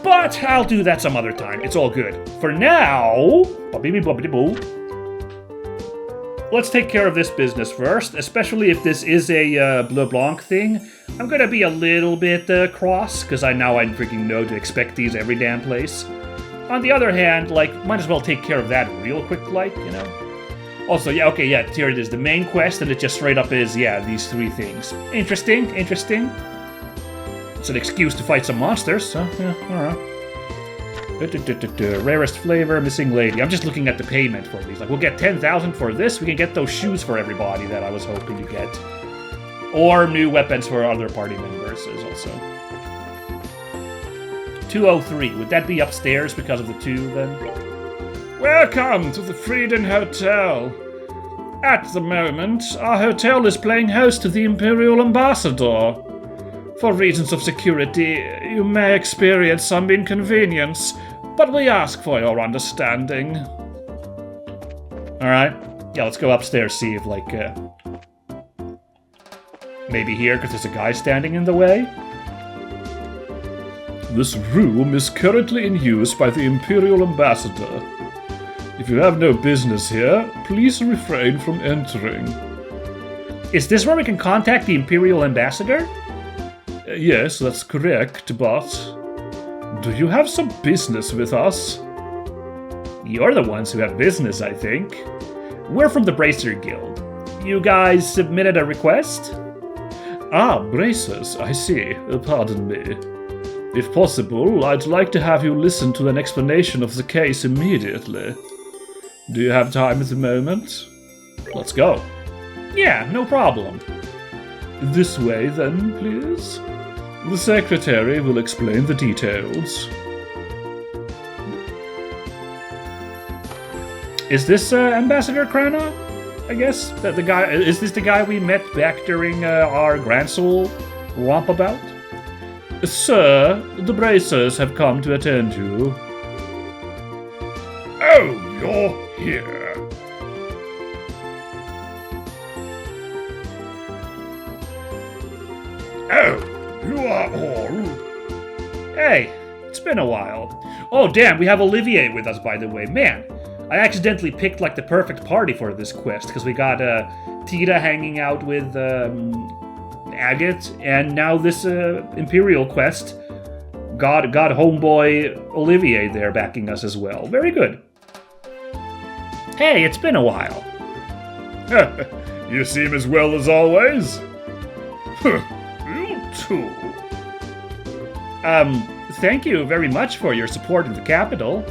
But I'll do that some other time. It's all good. For now, let's take care of this business first, especially if this is a Bleublanc thing. I'm gonna be a little bit cross, because I freaking know to expect these every damn place. On the other hand, like, might as well take care of that real quick, like, you know? Also, yeah, okay, yeah, here it is, the main quest, and it just straight up is, yeah, these 3 things. Interesting. It's an excuse to fight some monsters, so, yeah, alright. Rarest flavor, missing lady. I'm just looking at the payment for these. Like, we'll get 10,000 for this, we can get those shoes for everybody that I was hoping to get. Or new weapons for other party members is also. 203. Would that be upstairs because of the 2 then? Welcome to the Frieden Hotel. At the moment, our hotel is playing host to the Imperial Ambassador. For reasons of security, you may experience some inconvenience, but we ask for your understanding. Alright. Yeah, let's go upstairs, see if, like, maybe here, because there's a guy standing in the way? This room is currently in use by the Imperial Ambassador. If you have no business here, please refrain from entering. Is this where we can contact the Imperial Ambassador? Yes, that's correct, but... do you have some business with us? You're the ones who have business, I think. We're from the Bracer Guild. You guys submitted a request? Ah, bracers, I see. Pardon me. If possible, I'd like to have you listen to an explanation of the case immediately. Do you have time at the moment? Let's go. Yeah, no problem. This way, then, please. The secretary will explain the details. Is this Ambassador Krana? I guess the guy. Is this the guy we met back during our Grand Soul rompabout? Sir, the bracers have come to attend you. Oh, you're here. Oh, you are all. Hey, it's been a while. Oh, damn, we have Olivier with us, by the way. Man, I accidentally picked, like, the perfect party for this quest, because we got Tita hanging out with Agate, and now this Imperial quest got homeboy Olivier there backing us as well. Very good. Hey, it's been a while. You seem as well as always. You too. Thank you very much for your support in the capital.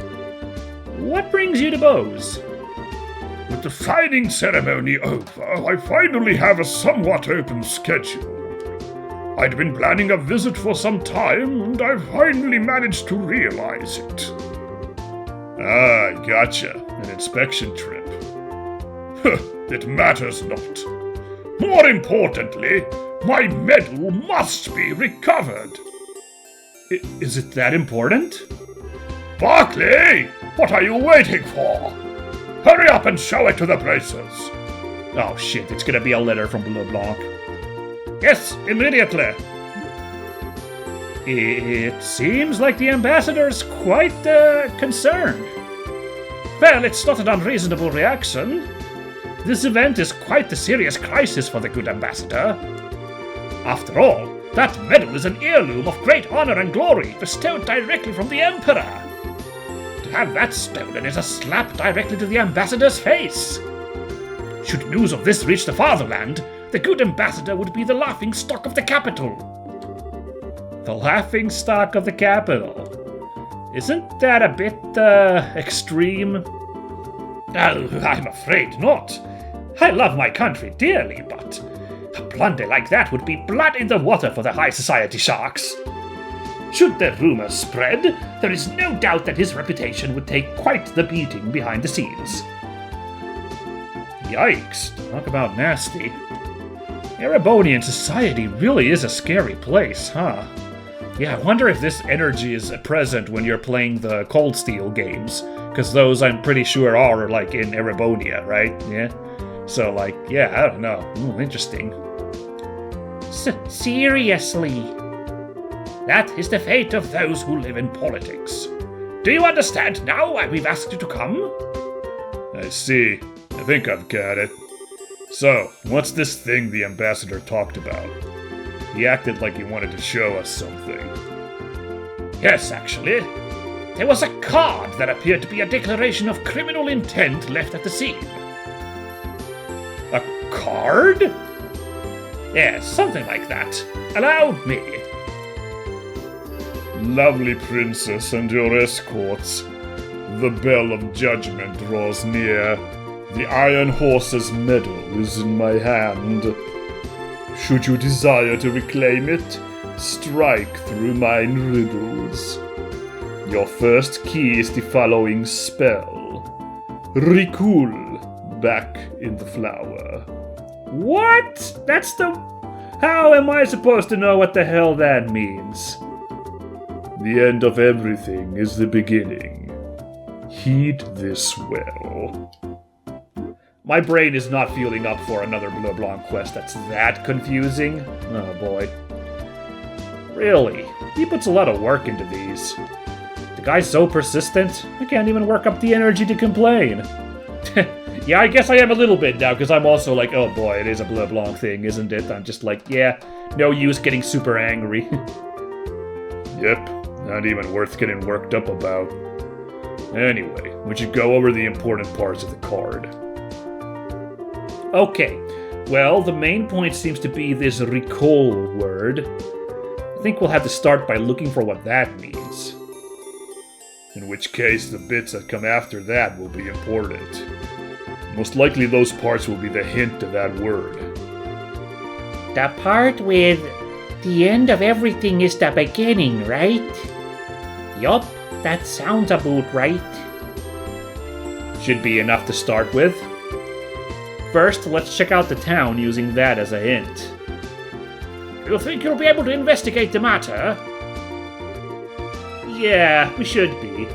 What brings you to Bose? With the signing ceremony over, I finally have a somewhat open schedule. I'd been planning a visit for some time, and I finally managed to realize it. Ah, gotcha. An inspection trip. It matters not. More importantly, my medal must be recovered. Is it that important? Barclay! What are you waiting for? Hurry up and show it to the bracers. Oh shit, it's gonna be a letter from Bleublanc. Yes, immediately. It seems like the ambassador's quite concerned. Well, it's not an unreasonable reaction. This event is quite a serious crisis for the good ambassador. After all, that medal is an heirloom of great honor and glory bestowed directly from the Emperor. To have that stolen is a slap directly to the ambassador's face. Should news of this reach the fatherland, the good ambassador would be the laughingstock of the capital. The laughingstock of the capital? Isn't that a bit, extreme? I'm afraid not. I love my country dearly, but a blunder like that would be blood in the water for the high society sharks. Should the rumors spread, there is no doubt that his reputation would take quite the beating behind the scenes. Yikes, talk about nasty. Erebonian society really is a scary place, huh? Yeah, I wonder if this energy is present when you're playing the Cold Steel games, because those I'm pretty sure are, like, in Erebonia, right? Yeah? So, like, yeah, I don't know. Ooh, interesting. Seriously? That is the fate of those who live in politics. Do you understand now why we've asked you to come? I see. I think I've got it. So, what's this thing the ambassador talked about? He acted like he wanted to show us something. Yes, actually. There was a card that appeared to be a declaration of criminal intent left at the scene. A card? Yes, something like that. Allow me. Lovely princess and your escorts. The bell of judgment draws near. The iron horse's medal is in my hand. Should you desire to reclaim it, strike through mine riddles. Your first key is the following spell. Recul, back in the flower. What? That's the... How am I supposed to know what the hell that means? The end of everything is the beginning. Heed this well. My brain is not feeling up for another Bleublanc quest that's that confusing. Oh boy. Really? He puts a lot of work into these. The guy's so persistent, I can't even work up the energy to complain. Yeah, I guess I am a little bit now, because I'm also like, oh boy, it is a Bleublanc thing, isn't it? I'm just like, yeah, no use getting super angry. Yep, not even worth getting worked up about. Anyway, we should go over the important parts of the card. Okay, well, the main point seems to be this recall word. I think we'll have to start by looking for what that means. In which case, the bits that come after that will be important. Most likely those parts will be the hint to that word. The part with the end of everything is the beginning, right? Yup, that sounds about right. Should be enough to start with. First, let's check out the town using that as a hint. You think you'll be able to investigate the matter? Yeah, we should be.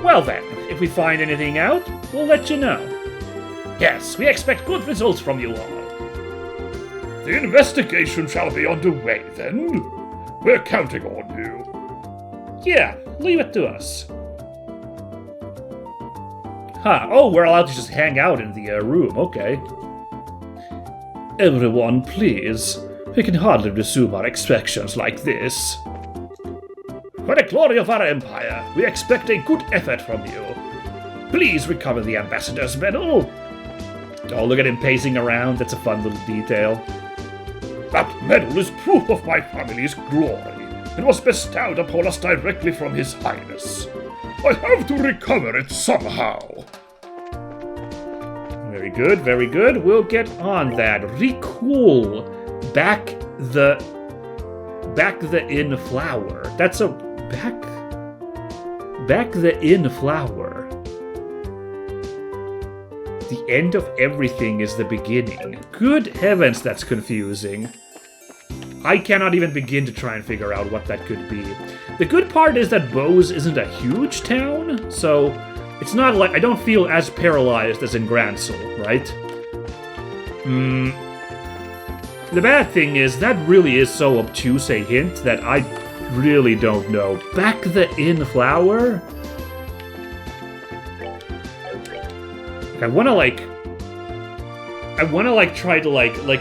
Well then, if we find anything out, we'll let you know. Yes, we expect good results from you all. The investigation shall be underway then. We're counting on you. Yeah, leave it to us. Huh, oh, we're allowed to just hang out in the room, okay. Everyone, please. We can hardly resume our inspections like this. For the glory of our empire, we expect a good effort from you. Please recover the ambassador's medal. Oh, look at him pacing around. That's a fun little detail. That medal is proof of my family's glory. It was bestowed upon us directly from His Highness. I have to recover it somehow. Very good, very good. We'll get on that. Recall back the in flower. That's a back the in flower. The end of everything is the beginning. Good heavens, that's confusing. I cannot even begin to try and figure out what that could be. The good part is that Bose isn't a huge town, so it's not like I don't feel as paralyzed as in Gransel, right? The bad thing is that really is so obtuse a hint that I really don't know. Back the in flower? I wanna try to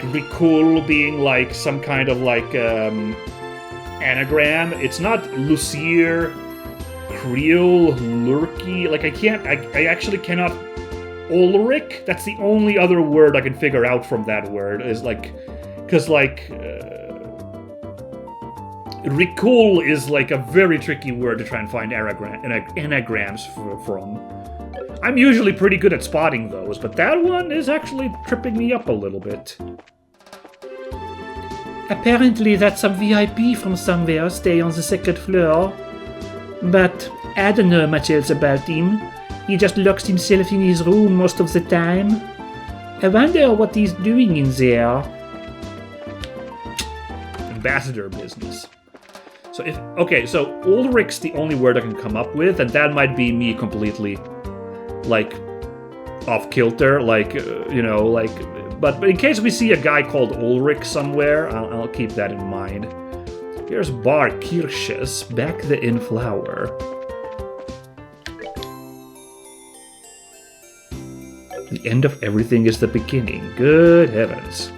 recall being like some kind of anagram. It's not Lucier, Creole, Lurky. I actually cannot. Ulrich? That's the only other word I can figure out from that word. Is recall is like a very tricky word to try and find anagrams from. I'm usually pretty good at spotting those, but that one is actually tripping me up a little bit. Apparently that's some VIP from somewhere stay on the second floor. But I don't know much else about him. He just locks himself in his room most of the time. I wonder what he's doing in there. Ambassador business. So Ulrich's the only word I can come up with, and that might be me completely off kilter, but in case we see a guy called Ulrich somewhere, I'll keep that in mind. Here's Bar Kirsch's, back the in flower. The end of everything is the beginning. Good heavens.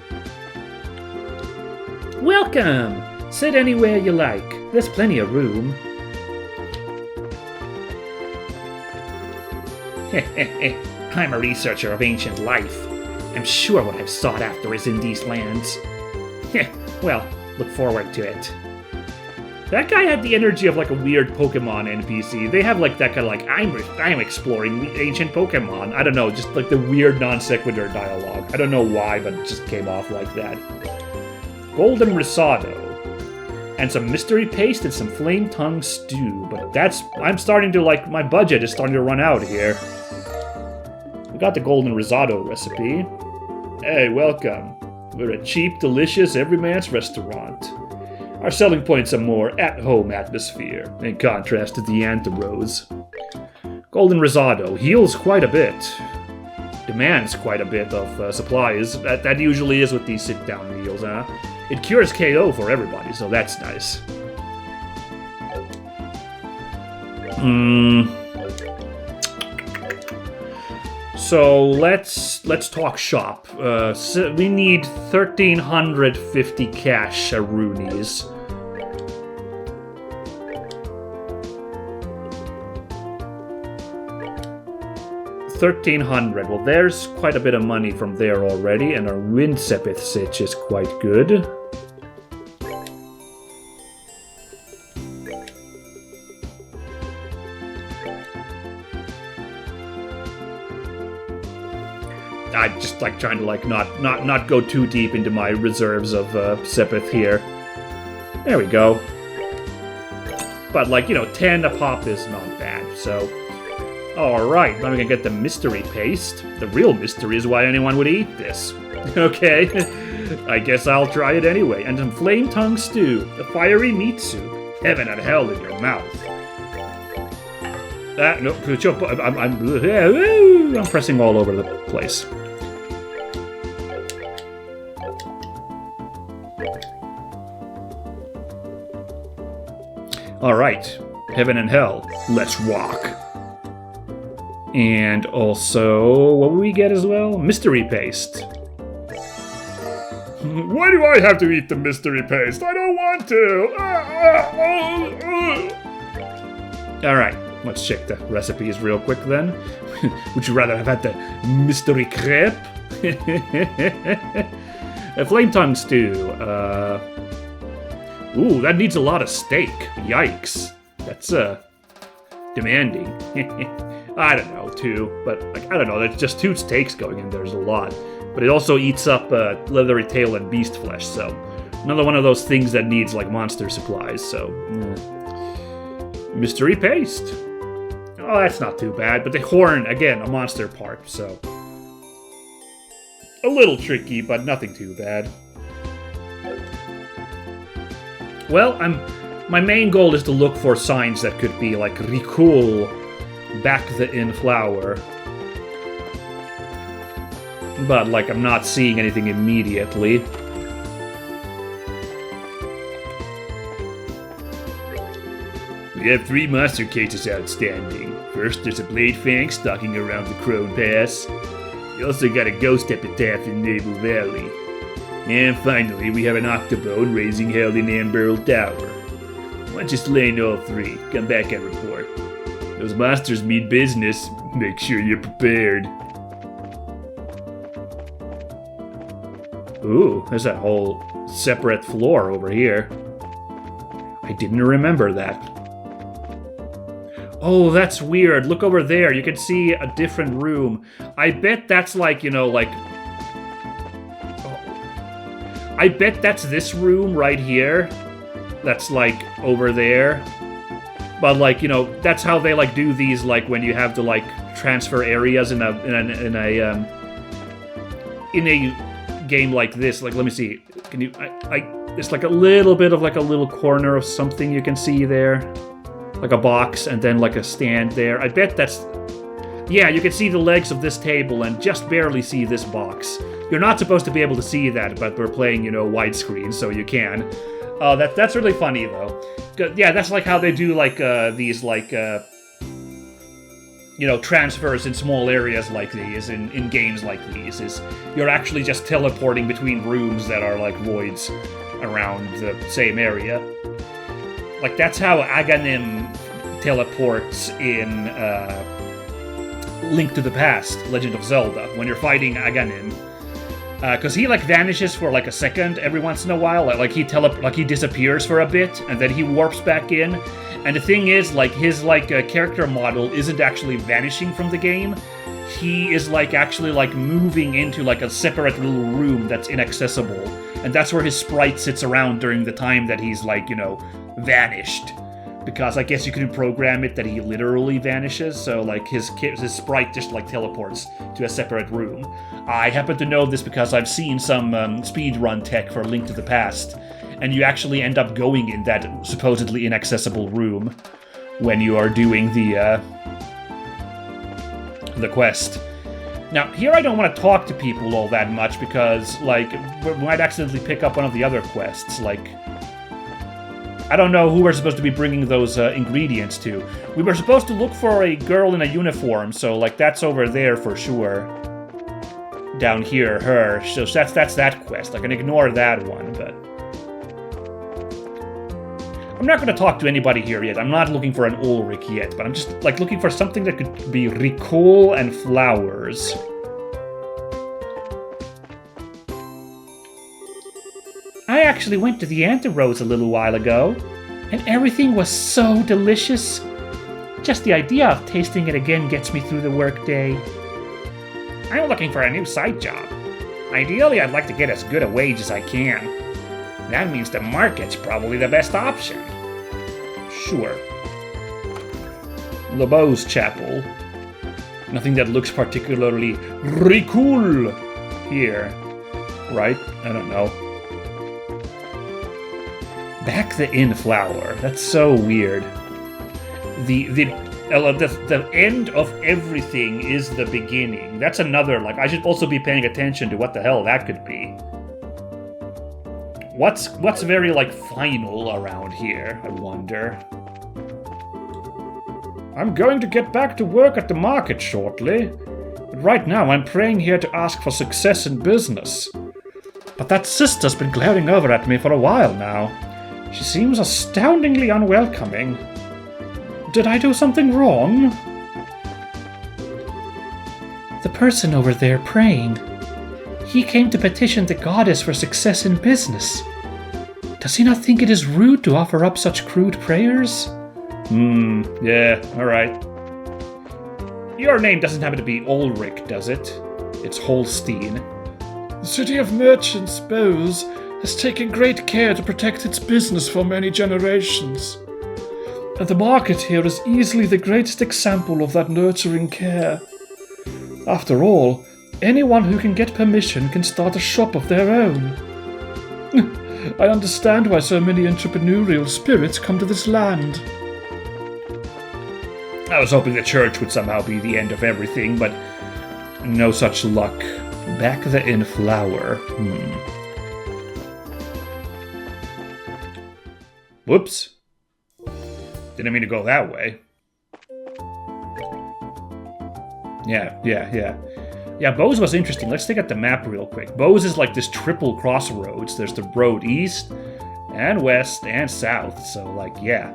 Welcome! Sit anywhere you like. There's plenty of room. I'm a researcher of ancient life. I'm sure what I've sought after is in these lands. Well, look forward to it. That guy had the energy of like a weird Pokemon NPC. They have like that kind of like, I'm exploring ancient Pokemon. I don't know, just like the weird non sequitur dialogue. I don't know why, but it just came off like that. Golden risotto. And some mystery paste and some flame tongue stew. But I'm starting to like, my budget is starting to run out here. We got the golden risotto recipe. Hey, welcome. We're a cheap, delicious, everyman's restaurant. Our selling point's a more at-home atmosphere, in contrast to the Anthorose. Golden risotto heals quite a bit. Demands quite a bit of supplies. That usually is with these sit-down meals, huh? It cures KO for everybody, so that's nice. So let's talk shop. So we need 1,350 cash Arunis. 1,300. Well, there's quite a bit of money from there already, and our Windsepith sitch is quite good. I just like trying to like not go too deep into my reserves of Sepith here. There we go. But like, 10 a pop is not bad, so... Alright, now we can get the mystery paste. The real mystery is why anyone would eat this. Okay, I guess I'll try it anyway. And some flame tongue stew, a fiery meat soup. Heaven and hell in your mouth. No, I'm pressing all over the place. Alright, heaven and hell, let's rock. And also, what will we get as well? Mystery paste. Why do I have to eat the mystery paste? I don't want to! Alright, let's check the recipes real quick then. Would you rather have had the mystery crepe? A flame tongue stew. Ooh, that needs a lot of steak. Yikes. That's, demanding. I don't know, 2, but like, I don't know, there's just 2 steaks going in, there's a lot. But it also eats up leathery tail and beast flesh, so another one of those things that needs like monster supplies, so... Mystery paste. Oh, that's not too bad, but the horn, again, a monster part, so... A little tricky, but nothing too bad. Well, my main goal is to look for signs that could be like recall back the in flower. But like I'm not seeing anything immediately. We have 3 monster cases outstanding. First, there's a Blade Fang stalking around the Crone Pass. We also got a Ghost Epitaph in Naval Valley. And finally, we have an Octobone raising hell in Amberl Tower. Once you slay all 3, come back and report. Those monsters mean business. Make sure you're prepared. Ooh, there's that whole separate floor over here. I didn't remember that. Oh, that's weird. Look over there. You can see a different room. I bet that's like, I bet that's this room right here. That's like over there. But like, that's how they like do these, like when you have to like transfer areas in a game like this. Like, let me see. Can you? It's like a little bit of like a little corner of something you can see there, like a box, and then like a stand there. I bet that's. Yeah, you can see the legs of this table and just barely see this box. You're not supposed to be able to see that, but we're playing, widescreen, so you can. Oh, that's really funny though. Yeah, that's like how they do like these like transfers in small areas like these in games like these. Is you're actually just teleporting between rooms that are like voids around the same area. Like that's how Aghanim teleports in Link to the Past, Legend of Zelda, when you're fighting Aghanim. Because he like vanishes for like a second every once in a while, like he disappears for a bit and then he warps back in. And the thing is, like his character model isn't actually vanishing from the game. He is like actually like moving into like a separate little room that's inaccessible, and that's where his sprite sits around during the time that he's like vanished. Because I guess you can program it that he literally vanishes, so like his sprite just like teleports to a separate room. I happen to know this because I've seen some speedrun tech for Link to the Past, and you actually end up going in that supposedly inaccessible room when you are doing the quest. Now, here I don't want to talk to people all that much because, like, we might accidentally pick up one of the other quests, like... I don't know who we're supposed to be bringing those ingredients to. We were supposed to look for a girl in a uniform, so like that's over there for sure. Down here, her. So that's that quest. I can ignore that one, but... I'm not going to talk to anybody here yet. I'm not looking for an Ulrich yet, but I'm just like looking for something that could be Ricole and flowers. I actually went to the Anti-Rose a little while ago, and everything was so delicious. Just the idea of tasting it again gets me through the workday. I'm looking for a new side job. Ideally, I'd like to get as good a wage as I can. That means the market's probably the best option. Sure. The Bose Chapel. Nothing that looks particularly cool here. Right? I don't know. Back the inn flower. That's so weird. The end of everything is the beginning. That's another, like, I should also be paying attention to what the hell that could be. What's very, like, final around here, I wonder. I'm going to get back to work at the market shortly. But right now I'm praying here to ask for success in business. But that sister's been glaring over at me for a while now. She seems astoundingly unwelcoming. Did I do something wrong? The person over there praying. He came to petition the goddess for success in business. Does he not think it is rude to offer up such crude prayers? Yeah, alright. Your name doesn't happen to be Ulrich, does it? It's Holstein. The city of merchants, Bose, has taken great care to protect its business for many generations. And the market here is easily the greatest example of that nurturing care. After all, anyone who can get permission can start a shop of their own. I understand why so many entrepreneurial spirits come to this land. I was hoping the church would somehow be the end of everything, but no such luck. Back the inn flower. Whoops. Didn't mean to go that way. Yeah, Bose was interesting. Let's take out the map real quick. Bose is like this triple crossroads. There's the road east and west and south. So, like, yeah.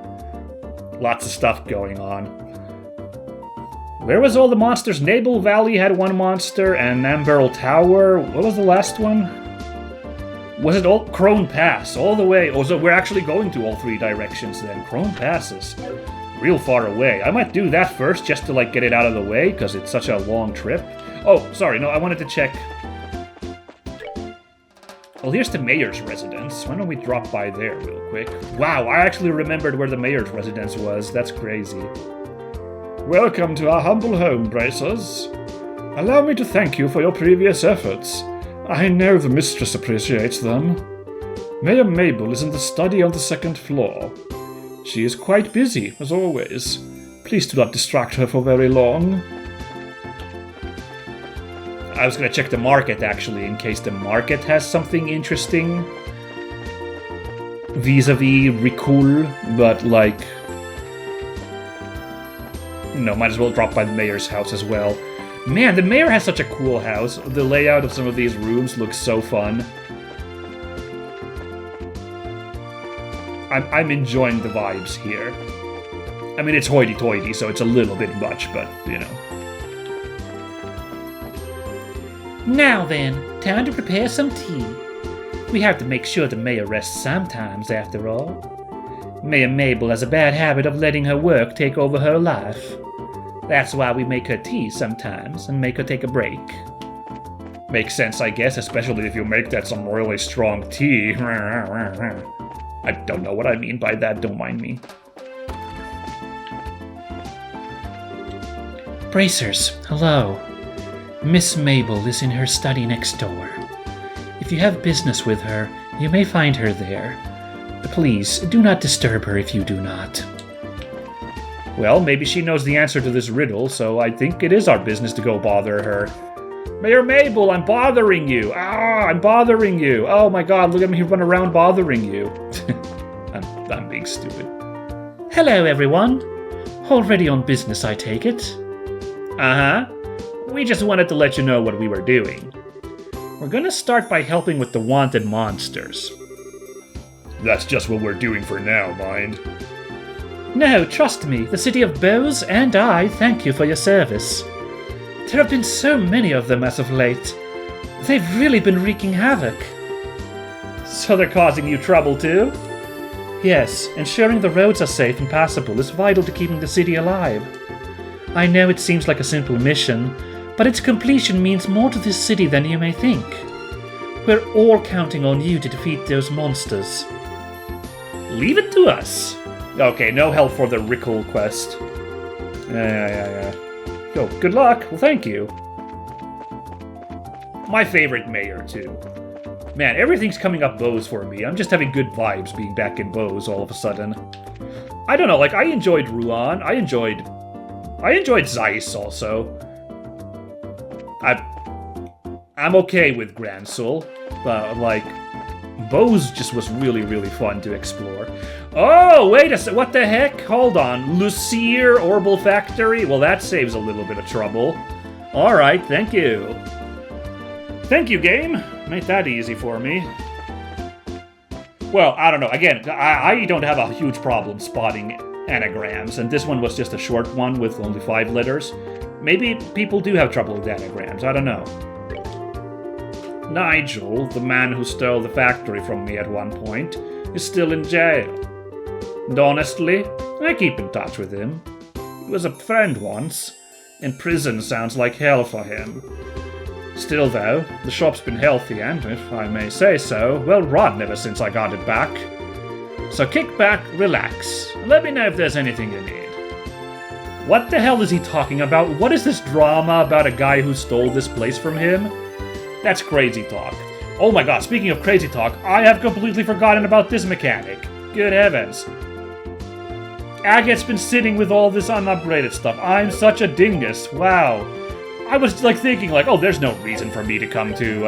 Lots of stuff going on. Where was all the monsters? Nabel Valley had one monster, and Nambarrel Tower. What was the last one? Was it all Crone Pass? All the way. Oh, so we're actually going to all three directions then. Crone Pass is real far away. I might do that first just to, like, get it out of the way, because it's such a long trip. Oh, sorry, no, I wanted to check. Well, here's the mayor's residence. Why don't we drop by there real quick? Wow, I actually remembered where the mayor's residence was. That's crazy. Welcome to our humble home, Bracers. Allow me to thank you for your previous efforts. I know the mistress appreciates them. Mayor Mabel is in the study on the second floor. She is quite busy, as always. Please do not distract her for very long. I was going to check the market, actually, in case the market has something interesting. vis-a-vis Ricul, but like... might as well drop by the mayor's house as well. Man, the mayor has such a cool house. The layout of some of these rooms looks so fun. I'm enjoying the vibes here. I mean, it's hoity-toity, so it's a little bit much, but, you know. Now then, time to prepare some tea. We have to make sure the mayor rests sometimes, after all. Mayor Mabel has a bad habit of letting her work take over her life. That's why we make her tea sometimes, and make her take a break. Makes sense, I guess, especially if you make that some really strong tea. I don't know what I mean by that, don't mind me. Bracers, hello. Miss Mabel is in her study next door. If you have business with her, you may find her there. Please, do not disturb her if you do not. Well, maybe she knows the answer to this riddle, so I think it is our business to go bother her. Mayor Mabel, I'm bothering you! Ah, I'm bothering you! Oh my god, look at me run around bothering you. I'm being stupid. Hello, everyone. Already on business, I take it. Uh-huh. We just wanted to let you know what we were doing. We're gonna start by helping with the wanted monsters. That's just what we're doing for now, mind. No, trust me, the city of Bose and I thank you for your service. There have been so many of them as of late. They've really been wreaking havoc. So they're causing you trouble too? Yes, ensuring the roads are safe and passable is vital to keeping the city alive. I know it seems like a simple mission, but its completion means more to this city than you may think. We're all counting on you to defeat those monsters. Leave it to us. Okay, no help for the Rickle quest. Yeah. Yo, good luck. Well, thank you. My favorite mayor, too. Man, everything's coming up Bose for me. I'm just having good vibes being back in Bose all of a sudden. I don't know, like, I enjoyed Ruan. I enjoyed Zeiss also. I'm okay with Gransul, but, like, Bose just was really, really fun to explore. Oh, wait a sec, what the heck? Hold on, Lucier Orbal Factory? Well, that saves a little bit of trouble. Alright, thank you. Thank you, game. Made that easy for me. Well, I don't know, again, I don't have a huge problem spotting anagrams, and this one was just a short one with only 5 letters. Maybe people do have trouble with anagrams, I don't know. Nigel, the man who stole the factory from me at one point, is still in jail. And honestly, I keep in touch with him. He was a friend once, and prison sounds like hell for him. Still though, the shop's been healthy and, if I may say so, well run ever since I got it back. So kick back, relax, and let me know if there's anything you need. What the hell is he talking about? What is this drama about a guy who stole this place from him? That's crazy talk. Oh my god, speaking of crazy talk, I have completely forgotten about this mechanic. Good heavens. Agat's been sitting with all this unupgraded stuff. I'm such a dingus. Wow. I was like thinking like, oh, there's no reason for me to come to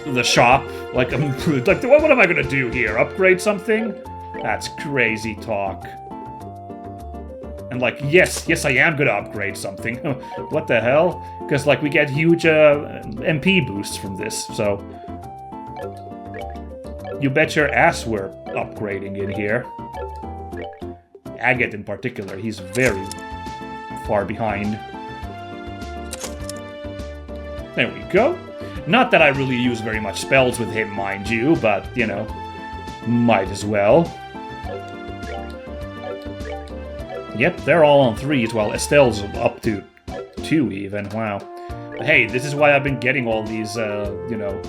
the shop. Like, what am I gonna do here? Upgrade something? That's crazy talk. And like, yes, I am gonna upgrade something. What the hell? Because like we get huge MP boosts from this, so you bet your ass we're upgrading in here. Agat in particular, he's very far behind. There we go. Not that I really use very much spells with him, mind you, but, you know, might as well. Yep, they're all on 3s, while Estelle's up to 2 even, wow. But hey, this is why I've been getting all these, you know,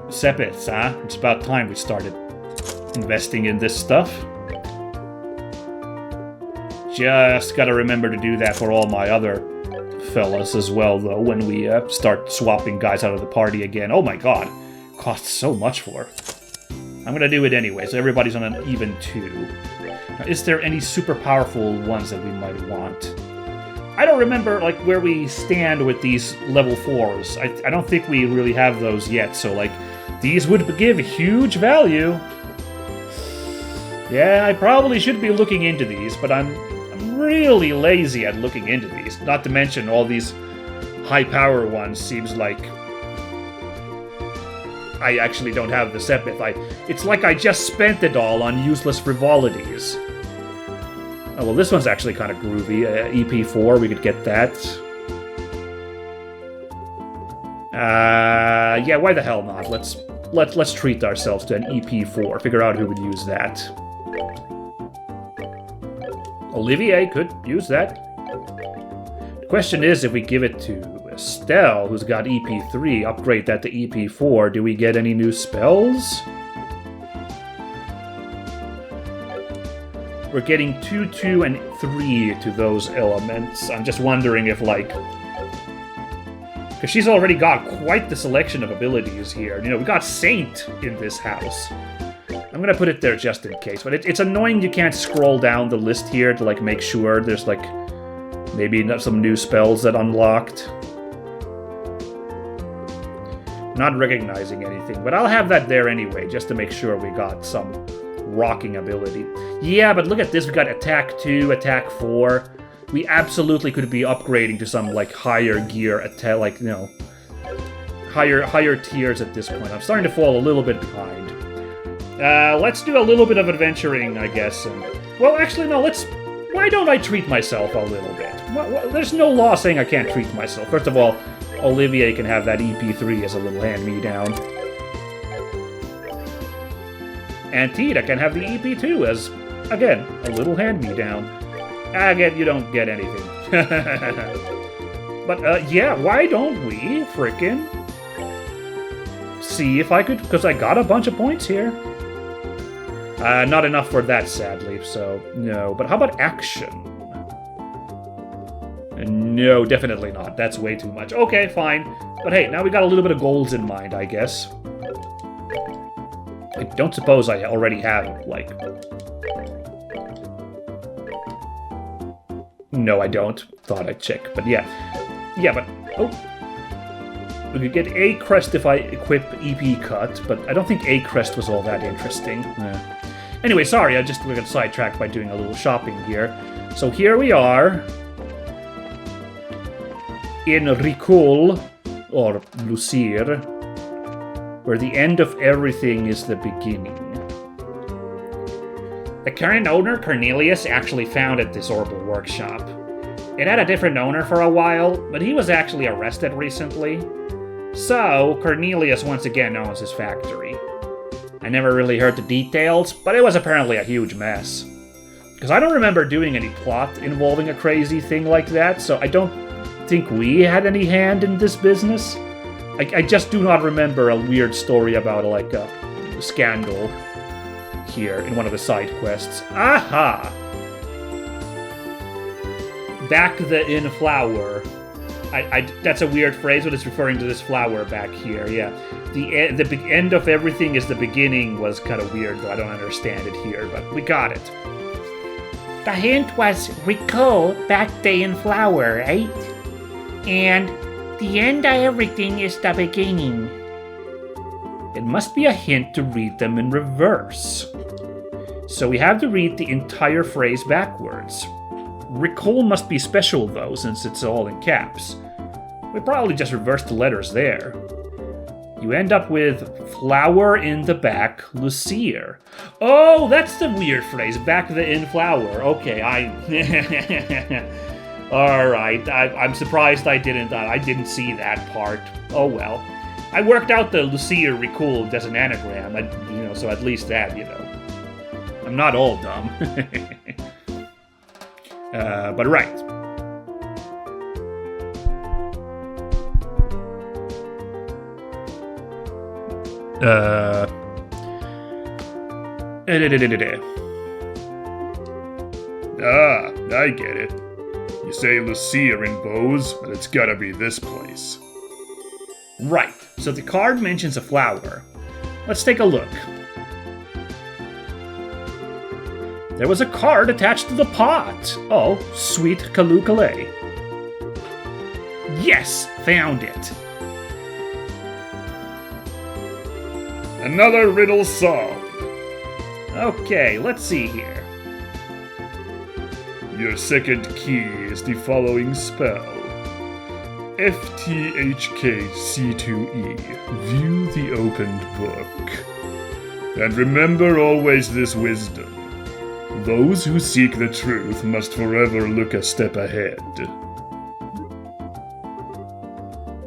sepets, huh? It's about time we started investing in this stuff. Just gotta remember to do that for all my other fellas as well, though, when we start swapping guys out of the party again. Oh my god, costs so much for. I'm gonna do it anyway, so everybody's on an even 2. Now, is there any super powerful ones that we might want? I don't remember like where we stand with these level 4s. I don't think we really have those yet, so like These would give huge value. Yeah, I probably should be looking into these, but I'm really lazy at looking into these. Not to mention all these high-power ones seems like I actually don't have the Sepith. It's like I just spent it all on useless frivolities. Oh, well, this one's actually kind of groovy. EP4, we could get that. Yeah, why the hell not? Let's treat ourselves to an EP4. Figure out who would use that. Olivier could use that. The question is, if we give it to Estelle, who's got EP3, upgrade that to EP4, do we get any new spells? We're getting 2, 2, and 3 to those elements. I'm just wondering if, like... Because she's already got quite the selection of abilities here. You know, we got Saint in this house. I'm gonna put it there just in case. But it's annoying you can't scroll down the list here to, like, make sure there's, like, maybe some new spells that unlocked. Not recognizing anything, but I'll have that there anyway, just to make sure we got some rocking ability. Yeah, but look at this. We got attack 2, attack 4. We absolutely could be upgrading to some, like, higher gear attack, like, you know, higher tiers at this point. I'm starting to fall a little bit behind. Let's do a little bit of adventuring, I guess. Well, actually, no, why don't I treat myself a little bit? There's no law saying I can't treat myself. First of all, Olivier can have that EP3 as a little hand-me-down. And Tita can have the EP2 as, again, a little hand-me-down. Again, you don't get anything. But, yeah, why don't we frickin' see if I could... Because I got a bunch of points here. Not enough for that, sadly, so no. But how about action? No, definitely not. That's way too much. Okay, fine. But hey, now we got a little bit of goals in mind, I guess. I don't suppose I already have, like... No, I don't. Thought I'd check, but yeah. Yeah, but... Oh. We could get A Crest if I equip EP Cut, but I don't think A Crest was all that interesting. Yeah. Anyway, sorry, I just got sidetracked by doing a little shopping here. So here we are... in Ricul, or Lucir, where the end of everything is the beginning. The current owner, Cornelius, actually founded this orbital workshop. It had a different owner for a while, but he was actually arrested recently. So, Cornelius once again owns his factory. I never really heard the details, but it was apparently a huge mess. Because I don't remember doing any plot involving a crazy thing like that, so I don't think we had any hand in this business. I just do not remember a weird story about, like, a scandal here in one of the side quests. Aha! Back the in flower. That's a weird phrase, but it's referring to this flower back here, yeah. The end of everything is the beginning was kind of weird, though I don't understand it here, but we got it. The hint was recall back the in flower, right? And the end of everything is the beginning. It must be a hint to read them in reverse. So we have to read the entire phrase backwards. Recall must be special, though, since it's all in caps. We probably just reversed the letters there. You end up with flower in the back, Lucir. Oh, that's the weird phrase, back the in flower. Okay, Alright, I'm surprised I didn't see that part. Oh well. I worked out the Lucir Recall as an anagram, so at least that, I'm not all dumb. But right. I get it. You say Lucir in Bose, but it's gotta be this place. Right, so the card mentions a flower. Let's take a look. There was a card attached to the pot. Oh, sweet Kalukale. Yes, found it. Another riddle solved. Okay, let's see here. Your second key is the following spell. FTHKC2E. View the opened book. And remember always this wisdom. Those who seek the truth must forever look a step ahead.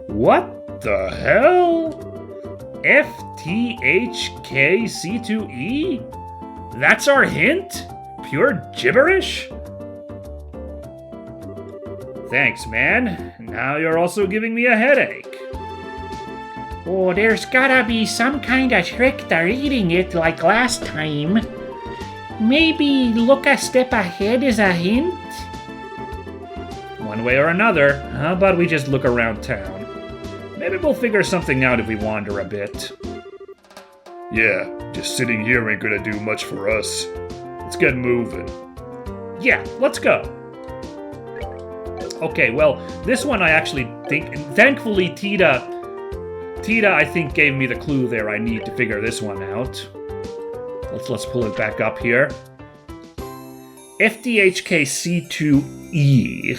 What the hell? FTHKC2E? That's our hint? Pure gibberish? Thanks, man. Now you're also giving me a headache. Oh, there's gotta be some kind of trick to reading it like last time. Maybe look a step ahead is a hint? One way or another, how about we just look around town? Maybe we'll figure something out if we wander a bit. Yeah, just sitting here ain't gonna do much for us. Let's get moving. Yeah, let's go. Okay, well, this one I actually think... Thankfully, Tita, I think, gave me the clue there I need to figure this one out. Let's pull it back up here. FDHKC2E.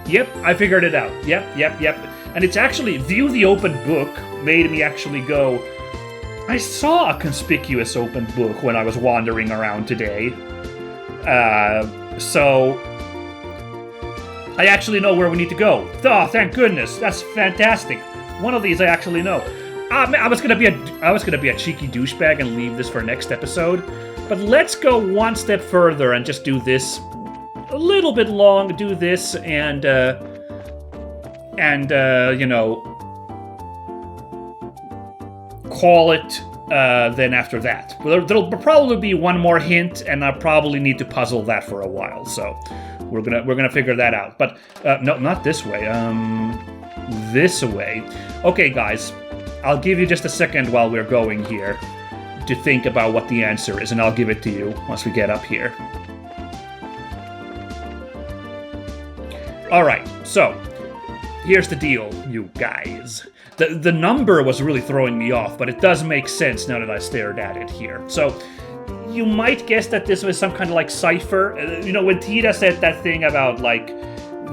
Yep, I figured it out. Yep. And it's actually, view the open book made me actually go, I saw a conspicuous open book when I was wandering around today. So I actually know where we need to go. Oh, thank goodness. That's fantastic. One of these I actually know. I was gonna be a cheeky douchebag and leave this for next episode. But let's go one step further and just do this a little bit long, do this and you know, call it then after that. There'll probably be one more hint, and I'll probably need to puzzle that for a while. So we're gonna figure that out. But no, not this way. This way. Okay, guys, I'll give you just a second while we're going here to think about what the answer is, and I'll give it to you once we get up here. All right, so here's the deal, you guys. The number was really throwing me off, but it does make sense now that I stared at it here. So you might guess that this was some kind of like cipher. You know, when Tita said that thing about like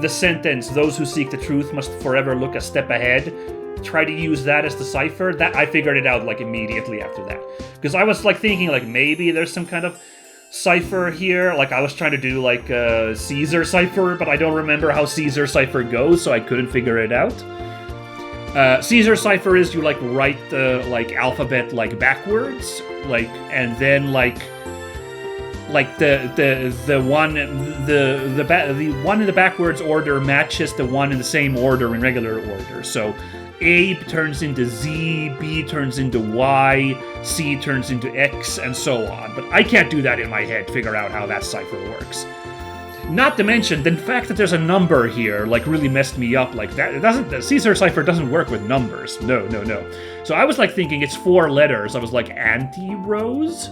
the sentence, those who seek the truth must forever look a step ahead, try to use that as the cipher, that I figured it out like immediately after that. Because I was like thinking like maybe there's some kind of cipher here, like I was trying to do like a Caesar cipher, but I don't remember how Caesar cipher goes, so I couldn't figure it out. Caesar cipher is you like write the like alphabet like backwards, like, and then like the one in the backwards order matches the one in the same order in regular order. So A turns into Z, B turns into Y, C turns into X, and so on. But I can't do that in my head, figure out how that cipher works. Not to mention, the fact that there's a number here, like, really messed me up. Like, the Caesar cipher doesn't work with numbers. No. So I was, like, thinking it's 4 letters. I was like, anti-rose?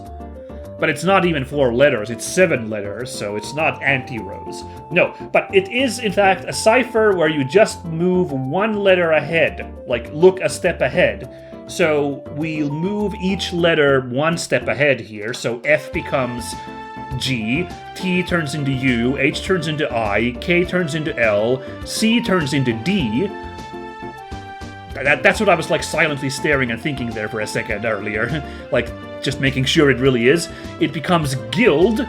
But it's not even 4 letters, it's 7 letters, so it's not anti-rose. No, but it is, in fact, a cipher where you just move 1 letter ahead, like, look a step ahead. So we'll move each letter 1 step ahead here, so F becomes G, T turns into U, H turns into I, K turns into L, C turns into D. That's what I was, like, silently staring and thinking there for a second earlier. Like, just making sure it really is. It becomes guild,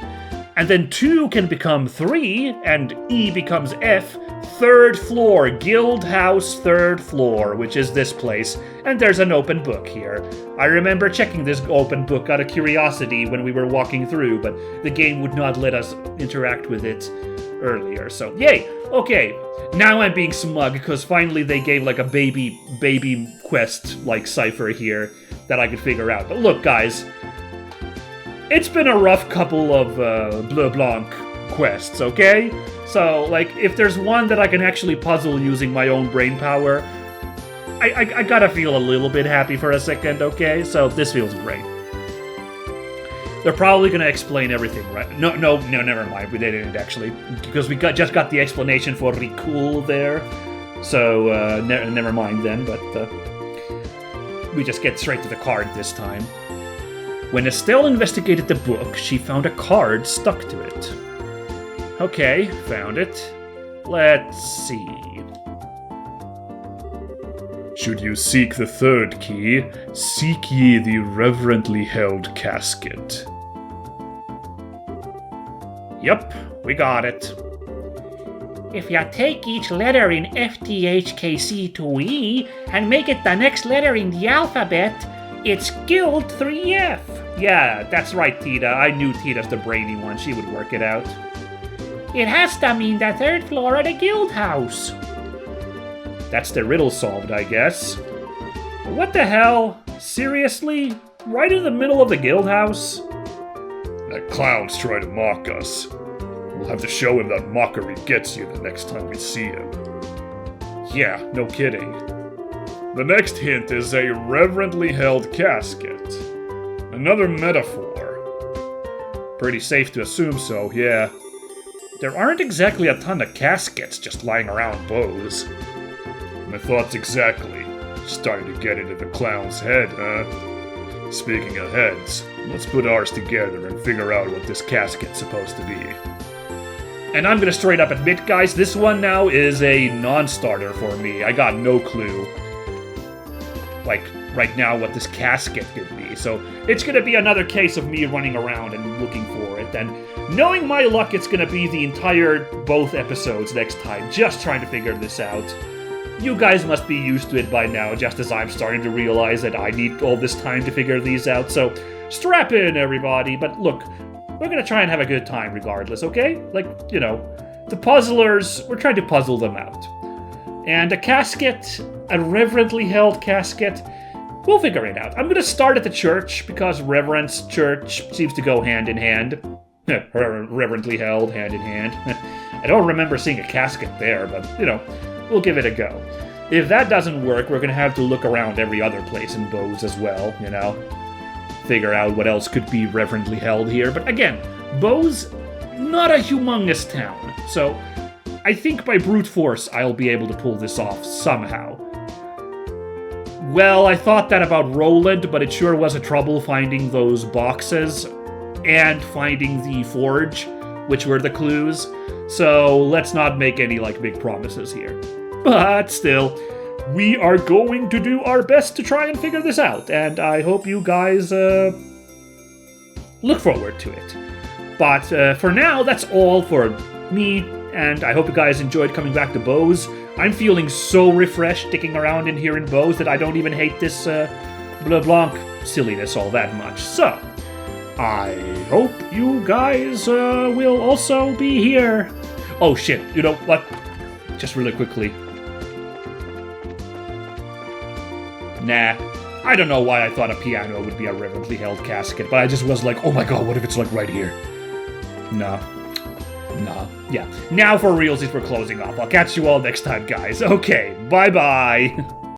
and then 2 can become 3, and E becomes F. 3rd floor, guild house 3rd floor, which is this place. And there's an open book here. I remember checking this open book out of curiosity when we were walking through, but the game would not let us interact with it earlier, so yay! Okay, now I'm being smug, because finally they gave like a baby quest, like, cipher here that I could figure out. But look, guys, it's been a rough couple of Bleublanc quests, okay? So, like, if there's one that I can actually puzzle using my own brain power, I gotta feel a little bit happy for a second, okay? So this feels great. They're probably going to explain everything, right? No, never mind. They didn't actually, because we just got the explanation for Ricul there. So, never mind then, but we just get straight to the card this time. When Estelle investigated the book, she found a card stuck to it. Okay, found it. Let's see. Should you seek the third key, seek ye the reverently held casket. Yep, we got it. If you take each letter in FTHKC to E and make it the next letter in the alphabet, it's Guild 3F. Yeah, that's right, Tita. I knew Tita's the brainy one. She would work it out. It has to mean the third floor of the guild house. That's the riddle solved, I guess. What the hell? Seriously? Right in the middle of the guild house? That clown's trying to mock us. We'll have to show him that mockery gets you the next time we see him. Yeah, no kidding. The next hint is a reverently held casket. Another metaphor. Pretty safe to assume so, yeah. There aren't exactly a ton of caskets just lying around Bose. My thoughts exactly. Starting to get into the clown's head, huh? Speaking of heads, let's put ours together and figure out what this casket's supposed to be. And I'm gonna straight up admit, guys, this one now is a non-starter for me. I got no clue, like, right now what this casket could be. So it's gonna be another case of me running around and looking for it. And knowing my luck, it's gonna be the entire both episodes next time, just trying to figure this out. You guys must be used to it by now, just as I'm starting to realize that I need all this time to figure these out. So strap in, everybody. But look, we're gonna try and have a good time regardless, okay? Like, you know, the puzzlers, we're trying to puzzle them out. And a casket, a reverently held casket, we'll figure it out. I'm gonna start at the church, because reverence, church, seems to go hand in hand. Reverently held, hand in hand. I don't remember seeing a casket there, but, you know, we'll give it a go. If that doesn't work, we're gonna have to look around every other place in Bose as well, you know? Figure out what else could be reverently held here. But again, Bose, not a humongous town. So I think by brute force, I'll be able to pull this off somehow. Well, I thought that about Roland, but it sure was a trouble finding those boxes and finding the forge, which were the clues. So let's not make any, like, big promises here. But still, we are going to do our best to try and figure this out, and I hope you guys look forward to it. But for now, that's all for me, and I hope you guys enjoyed coming back to Bose. I'm feeling so refreshed sticking around in here in Bose that I don't even hate this Bleublanc silliness all that much. So, I hope you guys will also be here. Oh shit, you know what? Just really quickly. Nah, I don't know why I thought a piano would be a reverently held casket, but I just was like, oh my god, what if it's like right here? Nah. Yeah. Now for realsies, we're closing off. I'll catch you all next time, guys. Okay, bye-bye.